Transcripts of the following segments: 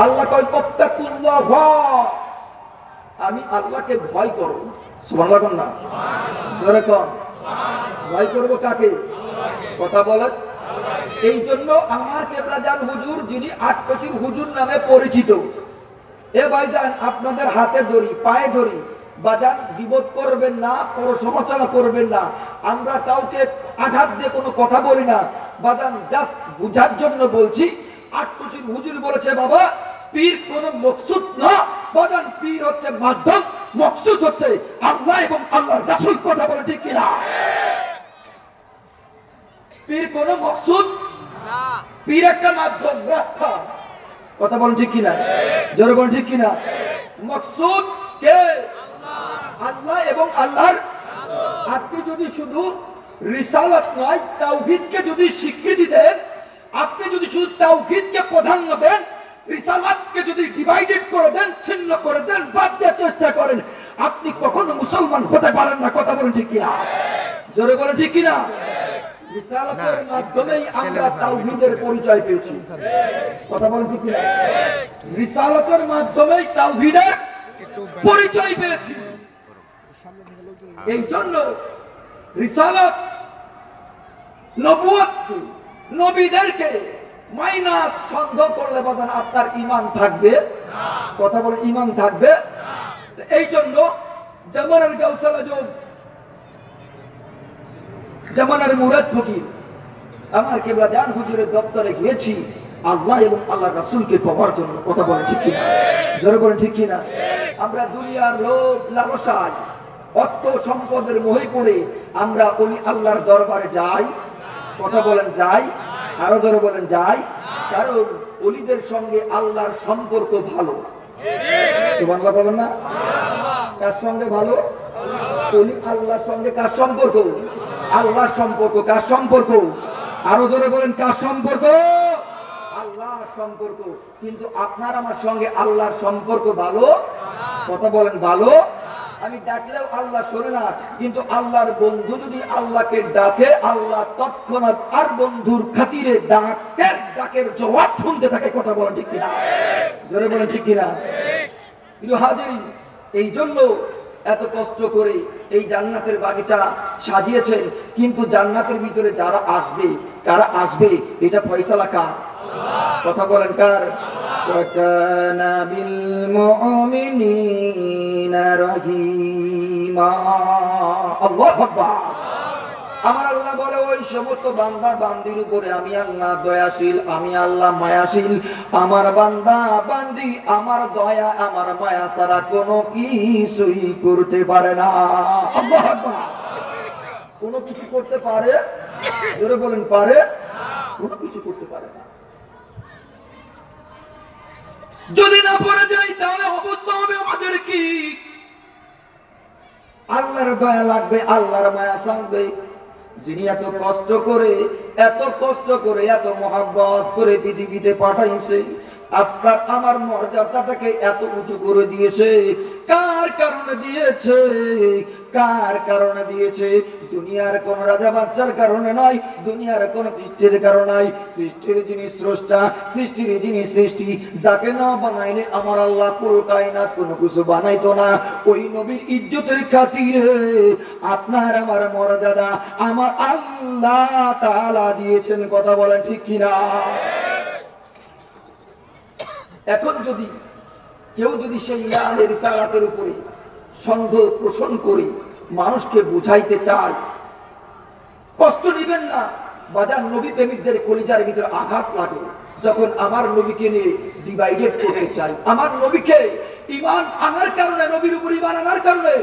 আল্লাহ কয় ওয়াত্তাকুল্লাহ, আমি আল্লাহকে ভয় করব। সুবহানাল্লাহ কোন না জোরে কোন ভয় করব কাকে? কথা বলেন। এই জন্য আমার কেবলাজান হুজুর, যিনি আটকচির হুজুর নামে পরিচিত, এ ভাইজান আপনাদের হাতে ধরি, পায়ে ধরি, বাজান বিপদ করবেন না, পরসমালোচনা করবেন না। আমরা কাউকে আঘাত দিয়ে কোনো কথা বলি না বাজান, জাস্ট বুঝার জন্য বলছি। আটকচির হুজুর বলেছে বাবা, পীর কোন মকসুদ না বাজান, পীর হচ্ছে মাধ্যম, মকসুদ হচ্ছে আল্লাহ এবং আল্লাহর রাসূল। কথা বলে ঠিক কিনা? পীর কোন মকসুদ না, পীর একটা মাধ্যম, রাস্তা। কথা বলেন ঠিক কিনা? জোরে বলেন ঠিক কিনা? মকসুদ কে? আল্লাহ এবং আল্লাহর রাসূল। আপনি যদি শুধু রিসালাত নয় তাওহীদকে যদি স্বীকৃতি দেন, আপনি যদি শুধু তাওহীদকে প্রাধান্য দেন, রিসালাতকে যদি ডিভাইডেড করে দেন, ছিন্ন করে দেন, বাদ দেওয়ার চেষ্টা করেন, আপনি কখনো মুসলমান হতে পারেন না। কথা বলেন ঠিক কিনা? জোরে বলেন ঠিক কিনা? রিসালাতের মাধ্যমেই আমরা তাওহীদের পরিচয় পেয়েছি। কথা বলেন ঠিক কিনা? রিসালাতের মাধ্যমেই তাওহীদের পরিচয় পেয়েছি। এই জন্য রিসালাত নবুয়তকে, নবীদেরকে মাইনাস সন্দেহ করলে বাজান আপনার ঈমান থাকবে না। কথা বলেন, ঈমান থাকবে। এই জন্য জামানার গাউসাল আজম, জামানার মুরাদ ফকির, আমার কেবলাজান হুজুরের দপ্তরে গিয়েছি আল্লাহ এবং আল্লাহর রাসূলকে পাওয়ার জন্য। কথা বলেন ঠিক কিনা? জোরে বলেন ঠিক কিনা? আমরা দুনিয়ার লোভ লালসায়, অর্থ সম্পদের মোহে পড়ে আমরা ওলি আল্লাহর দরবারে যাই। কথা বলেন যাই? আরো জোরে বলেন যাই। কারণ ওলিদের সঙ্গে আল্লাহর সম্পর্ক ভালো। সুবহানাল্লাহ বলেন না? কার সঙ্গে ভালো? ওলি আল্লাহর সঙ্গে কার সম্পর্ক? আল্লাহর সম্পর্ক। কার সম্পর্ক? আরো জোরে বলেন কার সম্পর্ক? আল্লাহর সম্পর্ক। কিন্তু আপনার আমার সঙ্গে আল্লাহর সম্পর্ক ভালো। কথা বলেন ভালো। আমি ডাকলেও আল্লাহ শোনে না, কিন্তু আল্লাহর বন্ধু যদি আল্লাহকে ডাকে, আল্লাহ তৎক্ষণাৎ আর বন্ধুর খাতিরে ডাকের জবাব শুনতে থাকে। কথা বলেন ঠিক কিনা? জোরে বলেন ঠিক কিনা? প্রিয় হাজিরিন, এই জন্য এত কষ্ট করে এই জান্নাতের বাগিচা সাজিয়েছেন, কিন্তু জান্নাতের ভিতরে যারা আসবে, কারা আসবে, এটা ফয়সালা কার? কথা বলেন কার? ওয়াকানা বিল মুমিনিনা রহিমা। আল্লাহু আকবার। আমার আল্লাহ বলে, ওই সমস্ত বান্দা বান্দির উপরে আমি আল্লাহ দয়াশীল, আমি আল্লাহ মায়াশীল। আমার বান্দা বান্দি আমার দয়া আমার মায়া ছাড়া কোনো কিছুই করতে পারে না। আল্লাহু আকবার। কোনো কিছু করতে পারে? জোরে বলেন পারে? কোনো কিছু করতে পারে না। যদি না পড়ে যাই তাহলে অবস্থা হবে আমাদের কি? আল্লাহর দয়া লাগবে, আল্লাহর মায়া সঙ্গে। যিনি এত কষ্ট করে এত মহব্বত করে পৃথিবীতে পাঠাইছে, আপনার আমার মর্যাদাটাকে এত উঁচু করে দিয়েছে, কার কারণে দিয়েছে? কার কারণে দিয়েছে? দুনিয়ার কোন রাজা বাচ্চার কারণে নয়, দুনিয়ার কোন সৃষ্টির কারণে নয়। সৃষ্টির যিনি স্রষ্টা, সৃষ্টির যিনি সৃষ্টি, যাকে না বানাইলে আমার আল্লাহ কুল কায়নাত কোনো কিছু বানাইতো না। ওই নবীর ইজ্জতের খাতিরে আপনার আমার মর্যাদা আমার আল্লাহ তাআলা দিয়েছেন। কথা বলেন ঠিক কিনা? এখন যদি কেউ সেই ইলাহের রিসালাতের উপরে সন্দেহ পোষণ করে মানুষকে বুঝাইতে চায়, কষ্ট নেবেন না বাজার। নবী প্রেমিকদের কলিজার ভিতরে আঘাত লাগে যখন আমার নবীকে নিয়ে ডিভাইডেড করতে চাই। আমার নবীকে ঈমান আনার কারণে, নবীর উপর ঈমান আনার কারণে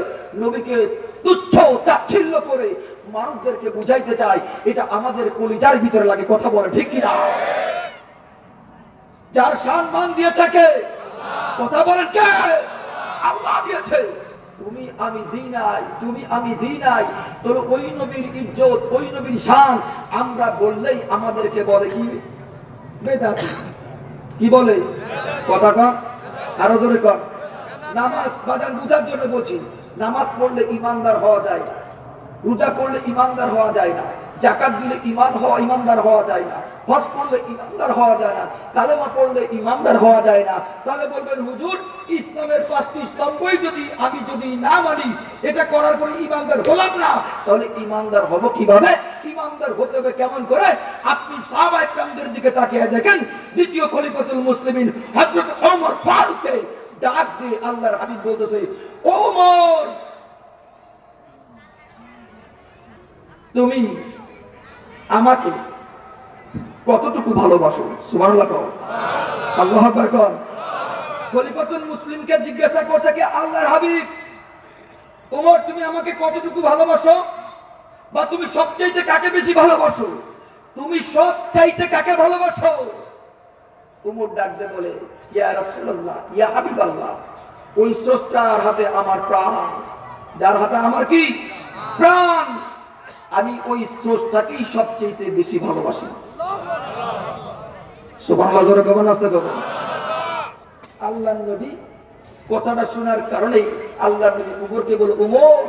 নবীকে তুচ্ছ তাচ্ছিল্য করে মানুষদেরকে বুঝাইতে চাই, এটা আমাদের কলিজার ভিতরে লাগে। কথা বলে ঠিক কিনা? যার সম্মান দিয়েছে কে? কথা বলেন কে? আল্লাহ দিয়েছে। তুমি আমি দিই নাই, তুমি আমি দিই নাই। তবে ওই নবীর ইজ্জত, ওই নবীর শান আমরা বললেই আমাদেরকে বলে কি? বেদাতি। কি বলে? কথাটা আরো জোরে কর। নামাজ বাজান বুঝার জন্য বলছি। নামাজ পড়লে ইমানদার হওয়া যায়, রোজা করলে ইমানদার হওয়া যায় না, জাকাত দিলে ইমানদার হওয়া যায় না, হজ করলে ইমানদার হওয়া যায় না, কালেমা পড়লে ইমানদার হওয়া যায় না। তাহলে বলবেন হুজুর ইসলামের 5টি স্তম্ভই আমি যদি না মানি, এটা করার পরে ইমানদার হলাম না, তাহলে ইমানদার হব কিভাবে? ইমানদার হতে হবে কেমন করে? আপনি সাহাবায়ে কেরামদের দিকে তাকিয়ে দেখেন, দ্বিতীয় খলিফাতুল মুসলিমিন হযরত ওমর ফারুককে ডাক দিয়ে আল্লাহর হাবিব বলতেছে, ওমর তুমি আমাকে কতটুকু ভালোবাসো? সুবহানাল্লাহ কও, আল্লাহু আকবার কও। খলিফাতুল মুসলিমকে জিজ্ঞাসা করছে কি আল্লাহর হাবিব, ওমর তুমি আমাকে কতটুকু ভালোবাসো, বা তুমি সবচাইতে কাকে বেশি ভালোবাসো? তুমি সবচাইতে কাকে ভালোবাসো? ওমর ডাক দিয়ে বলে, ইয়া রাসূলুল্লাহ, ইয়া হাবিবাল্লাহ, ওই স্রষ্টার হাতে আমার প্রাণ, যার হাতে আমার কি প্রাণ, আমি ওই স্রষ্টাকেই সবচাইতে বেশি ভালোবাসি। সুবহানাল্লাহ, জোরে কবেন, আস্তে কবেন। আল্লাহর নবী কথাটা শোনার কারণে আল্লাহর নবী ওমরকে বলে, ওমর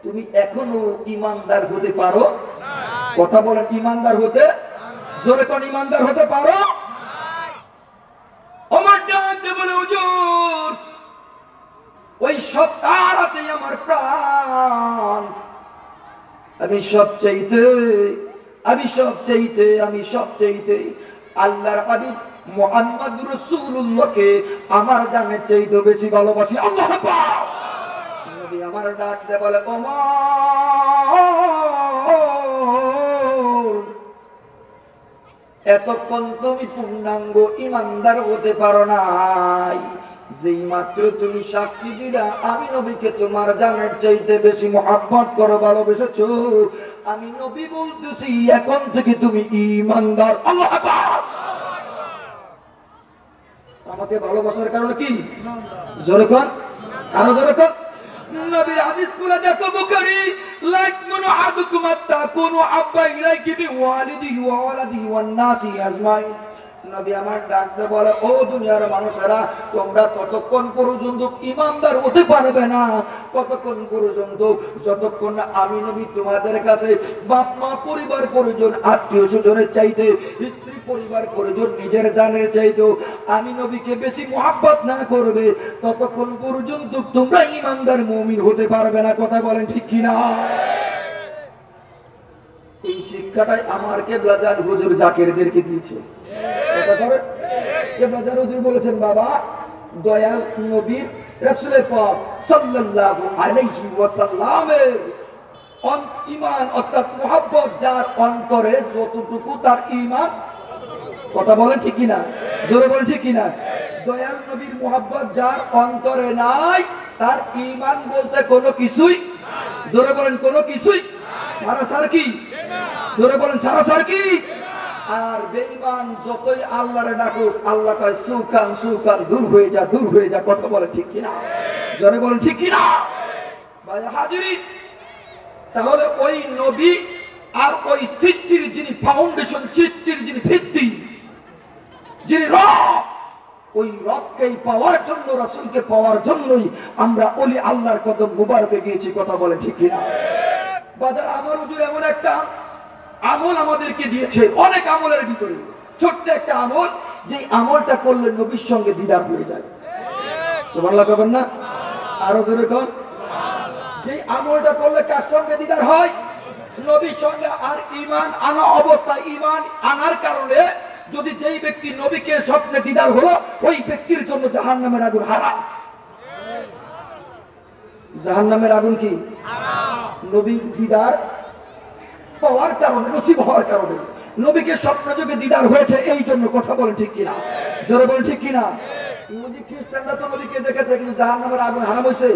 তুমি এখনো ইমানদার হতে পারো? কথা বলেন, ইমানদার হতে, জোরে কোন ইমানদার হতে পারো? ওমর ডাকতে বলে, হুজুর ওই সত্তার হাতে আমার প্রাণ, আমি সবচাইতে আল্লাহর হাবিব মুহাম্মদ রাসূলুল্লাহকে আমার জানের চাইতে বেশি ভালোবাসি। আল্লাহু আকবার। নবী আমার ডাক দিয়ে বলে, ওমর এতক্ষণ তুমি পূর্ণাঙ্গ ইমানদার হতে পারো নাই, যেই মাত্র তুমি সাক্ষী দিলা আমি নবীকে তোমার জানের চাইতে বেশি মহব্বত করো, ভালোবেসেছো, আমি নবী বলতেছি এখন থেকে তুমি ইমানদার। আল্লাহু আকবার। আমাকে ভালোবাসার কারণে কি? জোরে কোন, আরো জোরে কোন। নবীর হাদিস খুলে দেখো বুখারী, লাইকুনু আবদুকুম তাকুনু আব্বা ইলাইহি বিওয়ালিদিহি ওয়া ওয়ালাদিহি ওয়ান নাসি আজমাইন। নবী আমার ডাকতে বলে, ও দুনিয়ার মানুষেরা, তোমরা ততক্ষণ পর্যন্ত ইমানদার হতে পারবে না কতক্ষণ পর্যন্ত যতক্ষণ না আমি নবী তোমাদের কাছে বাপ মা পরিবার পরিজন আত্মীয় স্বজনের চাইতে, স্ত্রী পরিবার পরিজন নিজের জানের চাইতে আমি নবীকে বেশি মহব্বত না করবে, ততক্ষণ পর্যন্ত তোমরা ইমানদার মুমিন হতে পারবে না। কথা বলেন ঠিক কিনা? এই শিক্ষাটাই আমার কেবলা জান হুজুর জাকিরদেরকে দিয়েছে। হুজুর বলেছেন, বাবা দয়াল নবীর রাসূল পাক সাল্লাল্লাহু আলাইহি ওয়াসাল্লামের ঈমান অর্থাৎ মুহাব্বত যার অন্তরে যতটুকু তার ঈমান। কথা বলেন ঠিক কিনা? জোরে বলেন ঠিক কিনা? দয়াল নবীর মুহাব্বত যার অন্তরে নাই, তার ঈমান বলতে কোনো কিছুই, জোরে বলেন কোনো কিছুই, সারাসার কি? জোরে বলেন সারাসার কি? আর বেঈমান যতই আল্লাহরে ডাকুক, আল্লাহ কয় সুকান সুকান, দূর হয়ে যা, দূর হয়ে যা। কথা বলেন ঠিক কিনা? জোরে বলেন ঠিক কিনা? ভাই হাজিরিন, তাহলে ওই নবী আর ওই সৃষ্টির যিনি ফাউন্ডেশন, সৃষ্টির যিনি ভিত্তি, যিনি রব, ওই রবকেই পাওয়ার জন্য, রাসূলকে পাওয়ার জন্যই আমরা ওলি আল্লাহর কদম মুবারকে গিয়েছি। কথা বলেন ঠিক কিনা? বাজার আমার হুজুর এমন একটা আমল আমাদেরকে দিয়েছে, অনেক আমলের ভিতরে ছোট্ট একটা আমল, যে আমলটা করলে নবীর সঙ্গে দিদার হয়ে যায়। সুবহানাল্লাহ কবেন না? আরো জোরে কোন। যে আমলটা করলে কার সঙ্গে দিদার হয়? নবীর সঙ্গে। আর ঈমান আনা অবস্থায়, ঈমান আনার কারণে যদি যেই ব্যক্তি নবীকে স্বপ্নে দিদার হলো, ওই ব্যক্তির জন্য জাহান্নামের আগুন হারাম। জাহান্নামের আগুন কি হারাম? নবীর দিদার পাওয়ার কারণে, নসিব হওয়ার কারণে নবীকে স্বপ্ন যোগে দিদার হয়েছে, এই জন্য। কথা বলেন ঠিক কিনা? জোরে বলেন ঠিক কিনা? ইহুদি খ্রিস্টানরা তো নবীকে দেখেছে, কিন্তু জাহান্নামের আগুন হারাম হয়েছে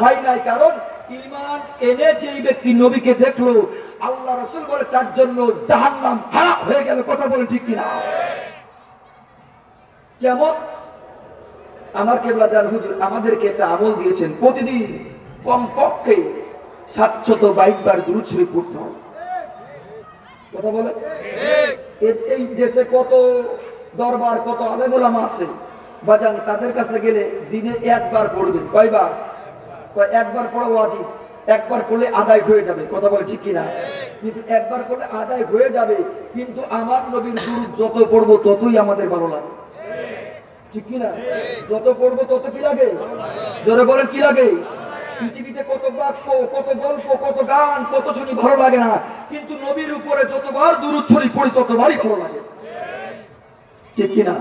হয় নাই। কারণ ঈমান এনে যেই ব্যক্তি নবীকে দেখলো, আল্লাহ রাসূল বলে তার জন্য জাহান্নাম হারাম হয়ে গেল। কথা বলেন ঠিক কিনা? কেমন? আমার কেবলা জান হুজুর আমাদেরকে একটা আমল দিয়েছেন, প্রতিদিন কমপক্ষে 722 বার দুরূদ শরীফ পড়তে হবে। কথা বলে, এই দেশে কত দরবার, কত আলেম ওলামা আছে বাজান, তাদের কাছে গেলে দিনে একবার পড়বেন। কয়বার? একবার পড়া ওয়াজিব। একবার করলে আদায় হয়ে যাবে, কথা বলে ঠিক কিনা? কিন্তু একবার করলে আদায় হয়ে যাবে, কিন্তু আমার নবীর দুরূদ যত পড়বো ততই আমাদের ভালো লাগে, ঠিক কিনা? যত পড়বো তত কি লাগে? জোরে বলেন কি লাগে? পৃথিবীতে কত বাক্য, কত গল্প, কত গান, কত শুনি ভালো লাগে না, কিন্তু নবীর উপরে যতবার দুরূদ শরীফ পড়ি ততবারই ভালো লাগে, ঠিক কিনা?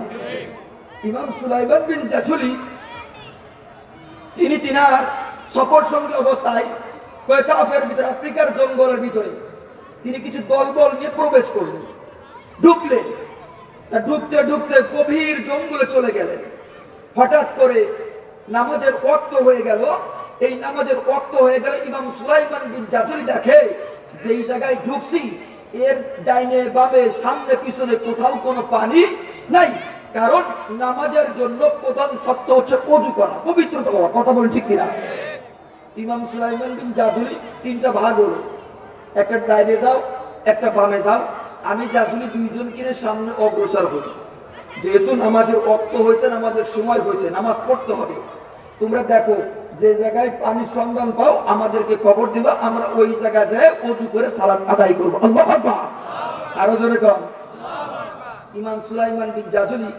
ইমাম সুলাইমান বিন জাজুলি তিনি তিনার সফর সঙ্গী অবস্থায় কাফের ভিতরে, আফ্রিকার জঙ্গলের ভিতরে তিনি কিছু দলবল নিয়ে প্রবেশ করলেন, ঢুকলেন। তা ঢুকতে ঢুকতে গভীর জঙ্গলে চলে গেলেন। হঠাৎ করে নামাজের ওয়াক্ত হয়ে গেল। এই নামাজের ওয়াক্ত হয়ে গেলে ইমাম সুলাইমান বিন জাজুলি দেখে যে এই জায়গায় ঢুকছি, এর ডাইনে বামে সামনে পিছনে কোথাও কোনো পানি নাই। কারণ নামাজের জন্য প্রধান শর্ত হচ্ছে ওযু করা, পবিত্রতা হওয়া, কথা বলেন ঠিক কিনা? ইমাম সুলাইমান বিন জাজুলি তিনটা ভাগ হলো, একটা ডাইনে যাও, একটা বামে যাও। আমি জাজুলি দুইজন কিনে সামনে অগ্রসর হই, যেহেতু নামাজের ওয়াক্ত হয়েছে, নামাজের সময় হয়েছে, নামাজ পড়তে হবে। তোমরা দেখো যে জায়গায় পানির সন্ধান পাও আমাদেরকে খবর দিবা, আমরা ওই জায়গায় যাই ওযু করে সালাত আদায় করবো। আল্লাহু আকবার, আরো জোরে কর। ইমাম সুলাইমান বিন জাজুলি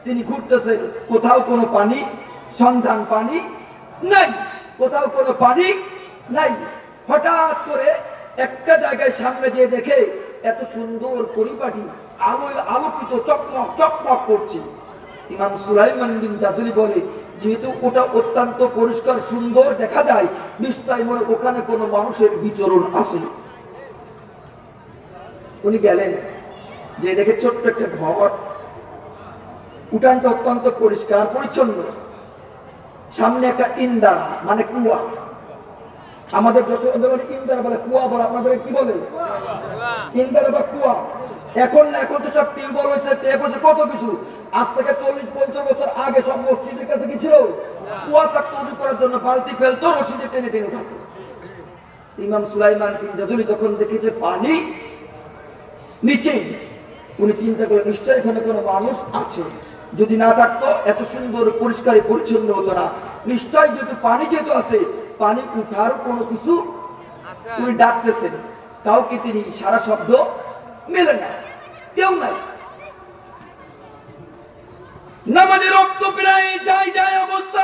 তিনি ঘুরতেছেন, কোথাও কোনো পানি সন্ধান, পানি নাই, কোথাও কোনো পানি নাই। হঠাৎ করে একটা জায়গায় সামনে যেয়ে দেখে এত সুন্দর পরিপাটি, আলোয় আলোকিত, চকমক চকমক করছে। ইমাম সুলাইমান বিন জাজুলি বলে, যেহেতু ওটা অত্যন্ত পরিষ্কার সুন্দর দেখা যায়, নিশ্চয় মনে ওখানে কোনো মানুষের বিচরণ আছে। উনি গেলেন, যে দেখে ছোট্ট একটা ঘর, উঠানটা অত্যন্ত পরিষ্কার পরিচ্ছন্ন, সামনে একটা ইন্দারা মানে কুয়া। আমাদের দেশে ইন্দারা বলে, কুয়া বলে, আপনাদের কি বলে? ইন্দারা বা কুয়া। এখন না, এখন তো সব টিউবওয়েল হয়েছে, টেপ হয়েছে, কত কিছু। আজ থেকে 40-50 বছর আগে সব মসজিদের কাছে কি ছিল? কুয়া থাকতো, উজু করার জন্য বালতি ফেলতো, রশিদে টেনে টেনে উঠাতো। ইমাম সুলাইমান বিন জাজুলি যখন দেখেছে পানি নিচে, উনি চিন্তা করে নিশ্চয় এখানে কোনো মানুষ আছে, যদি না থাকতো এত সুন্দর পরিষ্কার পরিচ্ছন্ন হতো না। নিশ্চয় যেহেতু পানি যেহেতু আছে, পানি উঠার কোনো কিছু উনি ডাকতেছেন, কাউকে তিনি সারা শব্দ মেলে না, কেউ নাই। নামাজের রক্ত প্রায় যায় অবস্থা,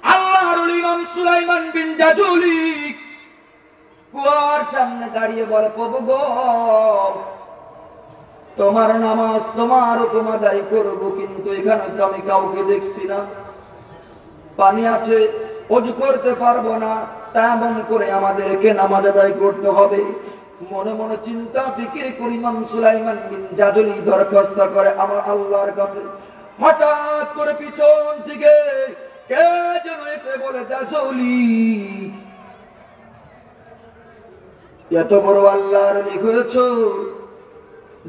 আল্লাহর ওলি ইমাম সুলাইমান বিন জাজুলি কুয়ার সামনে দাঁড়িয়ে বলে, প্রভু গো, তোমার নামাজ তোমার হুকুম আদায় করবো, কিন্তু এখানে তো আমি কাউকে দেখছি না, পানি আছে, ওযু করতে পারবো না, তেমন করে আমাদেরকে নামাজ আদায় করতে হবে। মনে মনে চিন্তা ফিকির করি ইমাম সুলাইমান বিন জাজুলি দরখাস্ত করে আমার আল্লাহর কাছে। হঠাৎ করে পিছন থেকে কে যেন এসে বলে, জাজুলি, এত বড় আল্লাহর ওলি হয়েছো।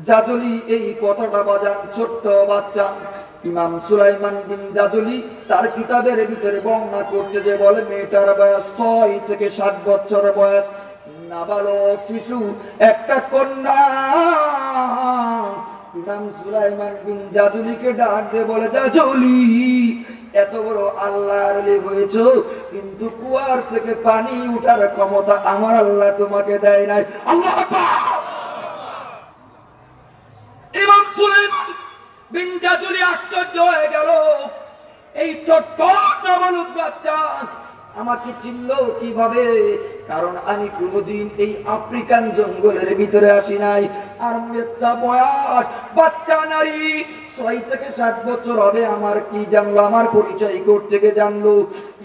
জাজুলি এই কথাটা বাজান ছোট্ট বাচ্চা ইমাম সুলাইমান বিন জাজুলি তার কিতাবের ভিতরে বর্ণনা করতে যে বলে, মেয়েটার বয়স 6 থেকে 7 বছর বয়স, নাবালক শিশু, একটা কন্যা। ইমাম সুলাইমান বিন জাজুলিকে ডাক দিয়ে বলে, জাজুলি, এত বড় আল্লাহর ওলি হয়েছো, কিন্তু কুয়ার থেকে পানি উঠার ক্ষমতা আমার আল্লাহ তোমাকে দেয় নাই। আল্লাহু আকবার। ইমাম সুলাইমান বিন জাজুলি আশ্চর্য হয়ে গেল, এই ছোট্ট নাবালক বাচ্চা আমাকে চিনলো কিভাবে? কারণ আমি কোনোদিন এই আফ্রিকান জঙ্গলের ভিতরে আসি নাই। আর বয়স বাচ্চা নারী, 6 থেকে 7 বছর হবে, আমার কি জানলো, আমার পরিচয় করতে গিয়ে জানলো।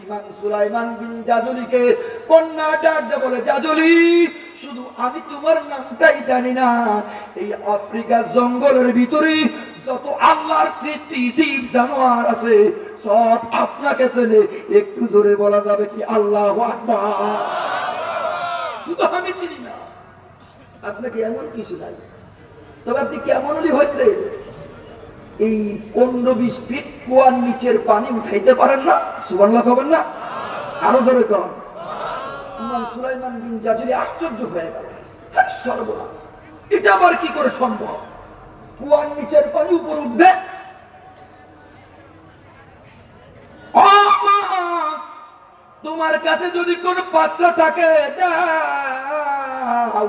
ইমাম সুলাইমান বিন জাজুলিকে কন্যা ডাক দিয়ে বলে, জাজুলি, শুধু আমি তোমার নামটাই জানি না, এই আফ্রিকার জঙ্গলের ভিতরে যত আল্লাহর সৃষ্টি জীব জানোয়ার আছে সব আপনাকে চেনে, একটু জোরে বলা যাবে কি আল্লাহু আকবার? শুধু আমি চিনি না, আপনাকে এমন কিছু নাই, তবে আপনি কেমন হয়েছে, এই 15-20 ফিট কুয়ার নিচের পানি উঠাইতে পারেন না? সুবহানাল্লাহ কবেন না? আরো জোরে করেন। ইমাম সুলাইমান বিন জাজুলি আশ্চর্য হয়ে গেল, সর্বনাশ, এটা আবার কি করে সম্ভব? কুয়ার নিচের পানি উপর উঠবে? তোমার তোমার কাছে যদি কোন পাত্র থাকে দাও,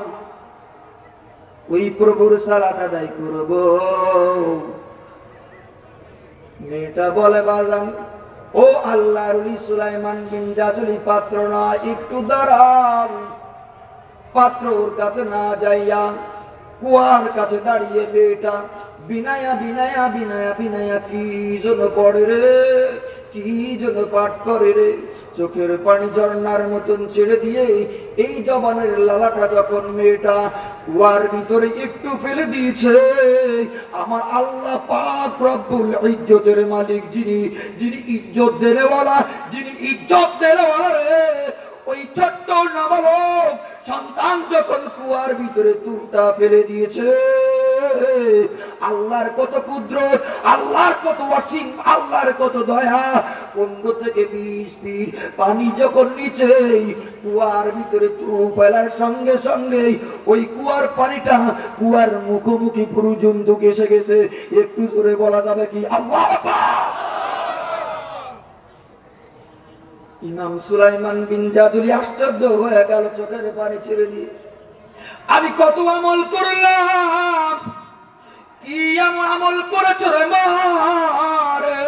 ওই প্রভুর সালাত আদায় করব। মেয়েটা বলে বাজান, ও আল্লাহর ওলি সুলাইমান বিন জাজুলি পাত্র না, একটু দাঁড়াও। পাত্র ওর কাছে না যাইয়া কুয়ার কাছে দাঁড়িয়ে মেয়েটা বিনায়া বিনায়া বিনায়া বিনায়া কি যেন পড়ে রে, কি যেন পাঠ করে রে। চোখের পানি ঝর্ণার মতন ছেড়ে দিয়ে এই জবানের লালাটা যখন মেয়েটা কুয়ার ভিতরে একটু ফেলে দিয়েছে, আমার আল্লাহ পাক রব্বুল ইজ্জতের মালিক, যিনি যিনি ইজ্জত দেনেওয়ালা, যিনি ইজ্জত দেনেওয়ালা রে, ওই ছোট্ট নাবালক সন্তান যখন কুয়ার ভিতরে তুলটা ফেলে দিয়েছে, আল্লাহর কত কুদরত, আল্লাহর কত অসীম, আল্লাহর কত দয়া। 15 থেকে 20 ফিট পানি যখন নিচে কুয়ার ভিতরে তু ফেলার সঙ্গে সঙ্গে ওই কুয়ার পানিটা কুয়ার মুখোমুখি পর্যন্ত এসে গেছে। একটু জোরে বলা যাবে কি আল্লাহু আকবার। ইমাম সুলাইমান বিন জাজুলি আশ্চর্য হয়ে গেল, চোখের পানি ছেড়ে দিয়ে, আমি কত আমল করলাম, কি এমন আমল করেছ রে মারে,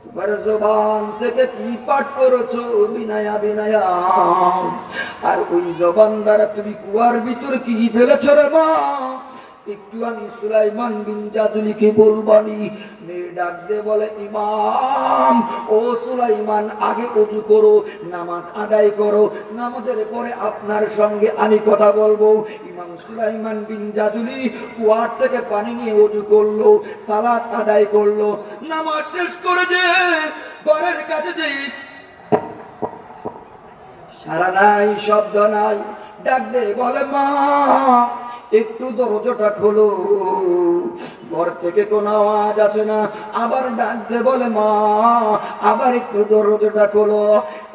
তোমার জবান থেকে কি পাঠ করেছো বিনায়া বিনায়া, আর ওই জবান দ্বারা তুমি কুয়ার ভিতর কি ফেলেছ রে মা, একটু আমি সুলাইমান বিন জাজুলিকে বলবানি। মেয়ে ডাক দিয়ে বলে, ইমাম ও সুলাইমান, আগে ওযু করো, নামাজ আদায় করো, নামাজের পরে আপনার সঙ্গে আমি কথা বলবো। ইমাম সুলাইমান বিন জাজুলি কুয়ার থেকে পানি নিয়ে ওযু করলো, সালাত আদায় করলো, নামাজ শেষ করে যে ঘরের কাছে যে সারা নাই, শব্দ নাই, ডাক দে বলে, মা একটু দরজাটা খোলো। ঘর থেকে কোনো আওয়াজ আসে না। আবার ডাক দে বলে, মা আবার একটু দরজাটা খোলো।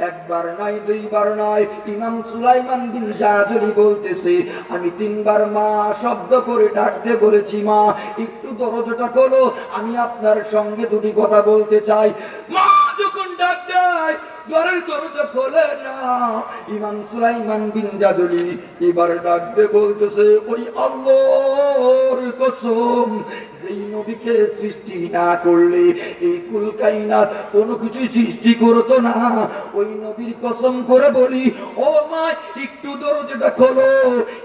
একবার নয়, দুইবার নয়, ইমাম সুলাইমান বিন জাজুলি বলতেছে, আমি 3 বার মা শব্দ করে ডাক দে বলেছি, মা একটু দরজাটা খোলো, আমি আপনার সঙ্গে দুটি কথা বলতে চাই। মা যখন ডাক দেয় ঘরের দরজা খোলে না। ইমাম সুলাইমান বিন জাজুলি এবার ডাক দিয়ে বলতেছে, ওই আল্লাহর কসম, যেই নবীকে সৃষ্টি না করলে এই কুল কায়নাত কোনো কিছুই সৃষ্টি করতো না, ওই নবীর কসম করে বলি, ও মা একটু দরজাটা খোলো।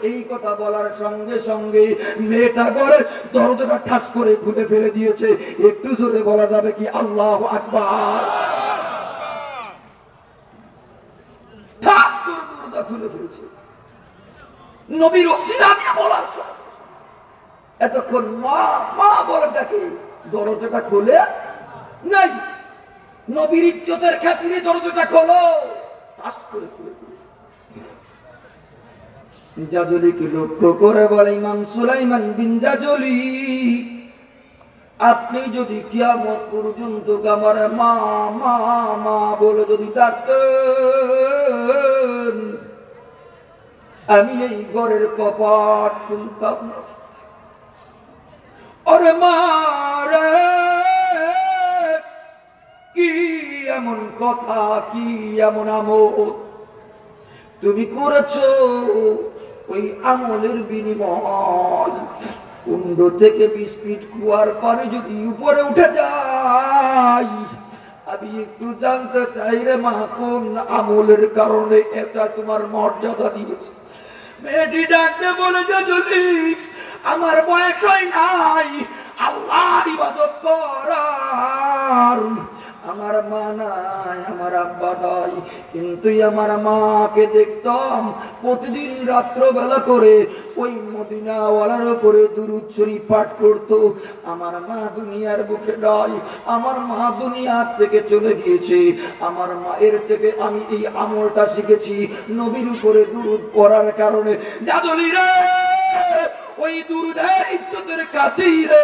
এই কথা বলার সঙ্গে সঙ্গে মেয়েটা ঘরের দরজাটা ঠাস করে খুলে ফেলে দিয়েছে। একটু জোরে বলা যাবে কি আল্লাহু আকবার। ঠাস করে দরজা খুলে ফেলেছে। নবীর ওসিলা দিয়ে বলার সঙ্গে এতক্ষণ মা মা বলে ডাকে, দরজাটা খুলে নাই, নবীর ইজ্জতের খাতিরে দরজাটা খোলো, ঠাস করে খুলে দিল। জাজুলিকে লক্ষ্য করে বলে, ইমাম সুলাইমান বিন জাজুলি, আপনি যদি কিয়ামত পর্যন্ত আমার মা মা মা বলে যদি ডাকতেন, আমি এই ঘরের কপাট খুলতাম না। ওরে মা রে, কি এমন কথা, কি এমন আমল তুমি করেছো, ওই আমলের বিনিময় 15 থেকে 20 ফিট কুয়ার পানি যদি উপরে উঠে যায়, আমি একটু জানতে চাই রে মা, কোন আমলের কারণে এটা তোমার মর্যাদা দিয়েছে। মেয়েটি ডাকতে বলে, জাজুলি আমার বয়স হয় নাই আল্লাহর ইবাদত করার, আমার মা নাই, আমার আব্বা নাই, কিন্তু আমার মাকে দেখতাম প্রতিদিন রাত্রবেলা করে ওই মদিনাওয়ালার উপরে দুরূদ শরীফ পাঠ করত। আমার মা দুনিয়ার বুকে নাই, আমার মা দুনিয়ার থেকে চলে গিয়েছে, আমার মায়ের থেকে আমি এই আমলটা শিখেছি, নবীর উপরে দুরূদ পড়ার কারণে। জাজুলি রে, ওই দুরূদের ইজ্জতের খাতিরে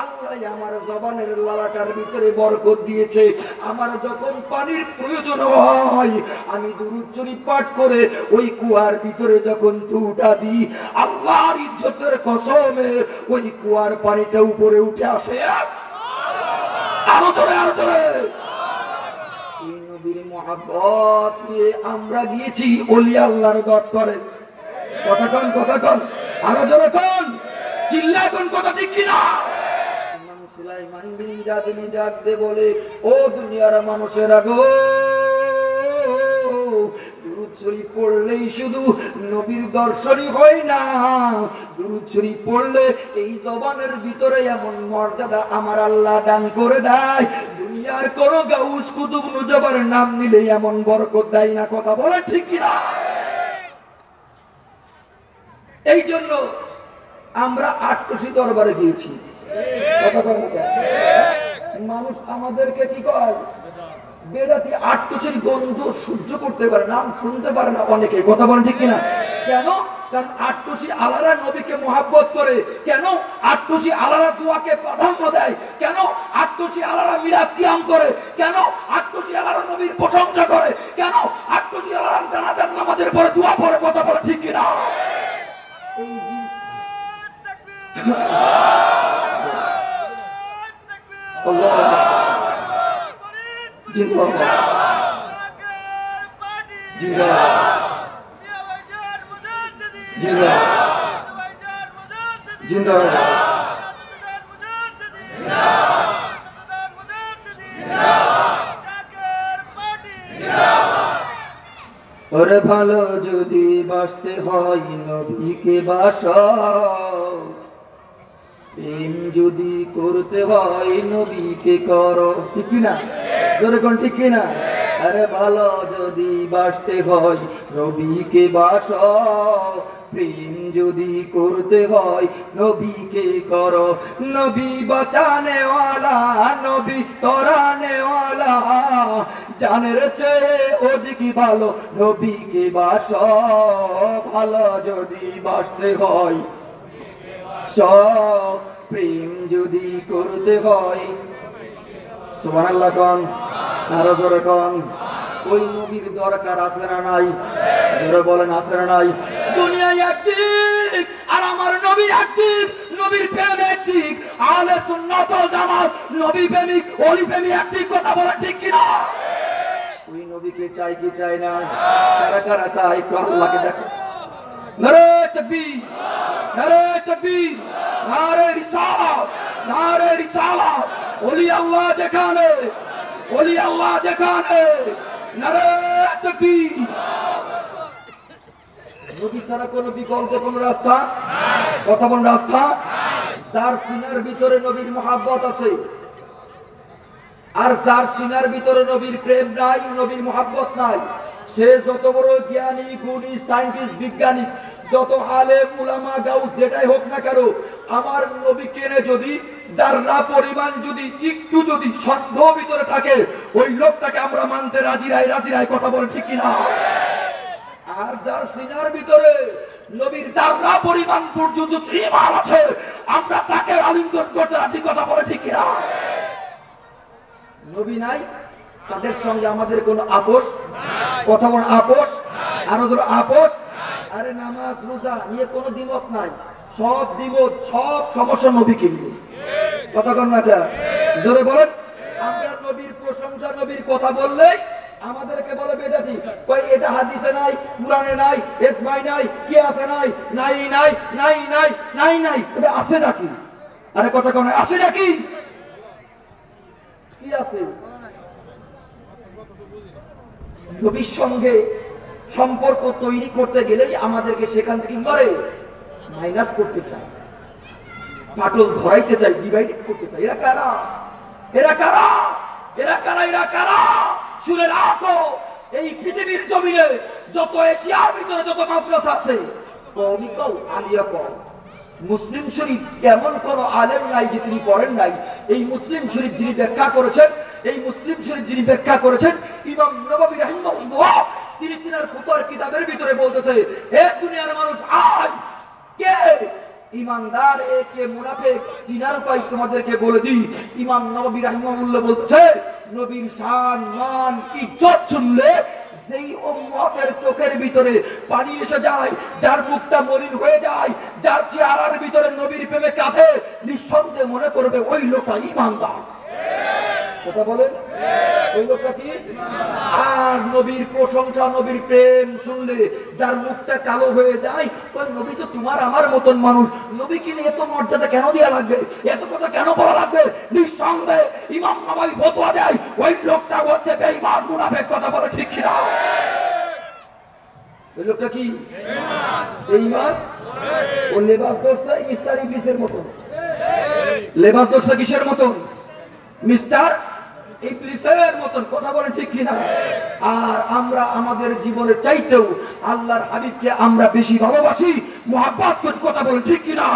আল্লাহ আমার জবানের লালাটার ভিতরে বরকত দিয়েছে। আমার যখন পানির প্রয়োজন হয়, আমি দুরূদ শরীফ পাঠ করে ওই কুয়ার ভিতরে যখন থুটা দিই, আল্লাহর ইজ্জতের কসমে ওই কুয়ার পানিটা উপরে উঠে আসে। আরো জোরে, আরো জোরে। এই নবীর মহব্বত নিয়ে আমরা গিয়েছি ওলি আল্লাহর দরবারে। কথা কন আরো জোরে কন, চিল্লায় কোন কথা ঠিক কিনা? ইমাম সুলাইমান বিন জাদনি ডাক দে বলে, ও দুনিয়ার মানুষেরা গো, দুরূদ শরীফ পড়লেই শুধু নবীর দর্শনই হয় না, দুরূদ শরীফ পড়লে এই জবানের ভিতরে এমন মর্যাদা আমার আল্লাহ দান করে দেয়, দুনিয়ার কোন গাউস কুতুব নুজবার নাম নিলে এমন বরকত দেয় না। কথা বলে ঠিক কিনা? এই জন্য আমরা আটটুসি দরবারে গিয়েছি। মানুষ আমাদেরকে কি কয়? বেদাতি। আটটুসির গন্ধ সহ্য করতে পারে না, শুনতে পারে না অনেকে। কথা বলেন ঠিক কিনা? কেন? কারণ আটটুসি আলাদা নবীকে মোহাব্বত করে। কেন? আটটুসি আলাদা দোয়াকে প্রাধান্য দেয়। কেন? আটটুসি আলাদা মিলাদ কিয়াম করে। কেন? আটটুসি আলাদা নবীর প্রশংসা করে। কেন? আটটুসি আলাদা জানাজার নামাজের পরে দোয়া পড়ে। কথা বলে ঠিক কিনা? ওরে ভালো যদি বাসতে হয় নবীকে বাসাও, প্রেম যদি করতে হয় নবীকে করো। ঠিক কিনা? জোরে কোন ঠিক কিনা? আরে ভালো যদি বাসতে হয় নবীকে বাসাও, প্রেম যদি করতে হয় নবীকে করো। নবী বাঁচানে ওয়ালা, নবী তরানে ওয়ালা, জানের চেয়ে অধিক ভালো নবীকে বাসাও। ভালো যদি বাসতে হয় সব, প্রেম যদি করতে হয়, সুবহানাল্লাহ কোন, আরো জোরে কোন। ওই নবীর দরকার আছে না নাই? জোরে বলেন আছে না নাই? দুনিয়ায় একদিক আর আমার নবী একদিক, নবীর প্রেম একদিক, আহলে সুন্নাত ওয়াল জামাত নবী প্রেমিক ওলি প্রেমিক একদিক। কথা বলেন ঠিক কিনা? ওই নবীকে চাই কি চাই না? কারা কারা চাই একটু আল্লাহকে দেখো। নারে তাকবীর, নারে তাকবীর, নারে রিসালাত, নারে রিসালাত। ওলি আল্লাহ যেখানে, ওলি আল্লাহ যেখানে, নারে তাকবীর। নবী ছাড়া কোন বিকল্প কোন রাস্তা? কথা বল, রাস্তা। যার সিনার ভিতরে নবীর মহব্বত আছে আর যার সিনার ভিতরে নবীর প্রেম নাই, নবীর মহব্বত নাই, সে যত বড় জ্ঞানী গুণী সায়েন্টিস্ট বিজ্ঞানী, যত আলেম উলামা গাউস যেটাই হোক না কেন, আমার নবীকে যদি যারা পরিমাণ যদি একটু যদি সন্দেহ ভিতরে থাকে, ওই লোকটাকে আমরা মানতে রাজি রাই। কথা বলে ঠিক কিনা? আর যার সিনার ভিতরে নবীর যারা পরিমাণ পর্যন্ত ঈমান আছে, আমরা তাকে আলিঙ্গন করতে রাজি। কথা বলে ঠিক কিনা? নবী নাই, তাদের সঙ্গে আমাদের কোনো আপোষ। কথা বল, আপোষ। আরো ধরো আপোষ। আরে নামাজ রোজা নিয়ে কোনো দ্বিমত নাই, সব দ্বিমত সব সমস্যা নবীকে নিয়ে। কথা কন না? জোরে বলেন। আমরা নবীর প্রশংসা নবীর কথা বললেই আমাদেরকে বলে বেদাতি। কই এটা হাদিসে নাই, কুরআনে নাই, ইসমাই নাই, কি আছে নাই? নাই নাই নাই নাই নাই নাই। এটা আছে নাকি? আরে কথা কন, আছে নাকি? কি আছে? নবীর সঙ্গে সম্পর্ক তৈরি করতে গেলেই আমাদেরকে সেখান থেকে মাইনাস করতে চায়, ফাটল ধরাইতে চায়, ডিভাইডেড করতে চায়। এরা কারা? এরা কারা? এরা কারা? এরা কারা? শুনে রাখো, এই পৃথিবীর জমিনে যত এশিয়ার ভিতরে যত মাদ্রাসা আছে, কওমি কও আলিয়া কও, মুসলিম শরীফ এমন কোন আলেম নাই যে তিনি পড়েন নাই। এই মুসলিম শরীফ যিনি ব্যাখ্যা করেছেন, এই মুসলিম শরীফ যিনি ব্যাখ্যা করেছেন ইমাম নববী রাহিমাহুল্লাহ, তিনি তিনার ফুতর কিতাবের ভিতরে বলতেছে, হে দুনিয়ার মানুষ আয়, কে ইমানদার কে মুনাফিক চিনার উপায় তোমাদেরকে বলে দিই। ইমাম নববী রাহিমাহুল্লাহ বলতেছে, নবীর শান মান ইজ্জত শুনলে যেই উম্মতের চোখের ভিতরে পানি এসে যায়, যার মুখটা মলিন হয়ে যায়, যার চেহারার ভিতরে নবীর প্রেমে কাঁদে, নিঃসন্দেহে মনে করবে ওই লোকটা ঈমানদার। কথা বলেন, ওই লোকটা কি? আর নবীর প্রশংসা, নবীর প্রেম শুনলে যার মুখটা কালো হয়ে যায়, ওই নবী তো তোমার আমার মতন মানুষ, নবীকে নিয়ে এত মর্যাদা কেন দেওয়া লাগবে, এত কথা কেন বলা লাগবে? নিঃসন্দেহে ইমাম নববী ফতোয়া দেয় ওই লোকটা হচ্ছে বেঈমান মুনাফিক। কথা বলে ঠিক কিনা? ওই লোকটা কি বেঈমান? ও লেবাস দর্শা মিস্টার ইবলিসের মতন। লেবাস দর্শা কিসের মতন? মিস্টার ইবলিসের মতন। কথা বলেন ঠিক কিনা? আর আমরা আমাদের জীবনের চাইতেও আল্লাহর হাবিবকে আমরা বেশি ভালোবাসি, মুহাব্বত করি। কথা বলেন ঠিক কিনা?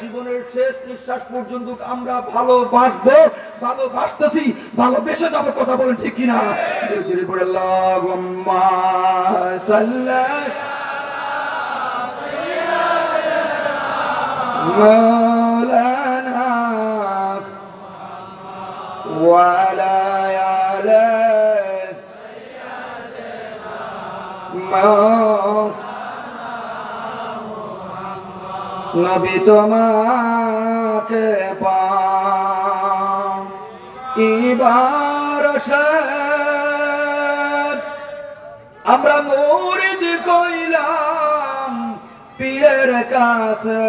জীবনের শেষ নিঃশ্বাস পর্যন্ত আমরা ভালোবাসবো, ভালোবাসতেছি, ভালোবেসে যাবো। কথা বলেন ঠিক কিনা? আল্লাহুম্মা সাল্লি মাওলানা ওয়ালা আলা নবী তোমাকে পাইবার আমরা মুরিদ কইলাম পীরের কাছে।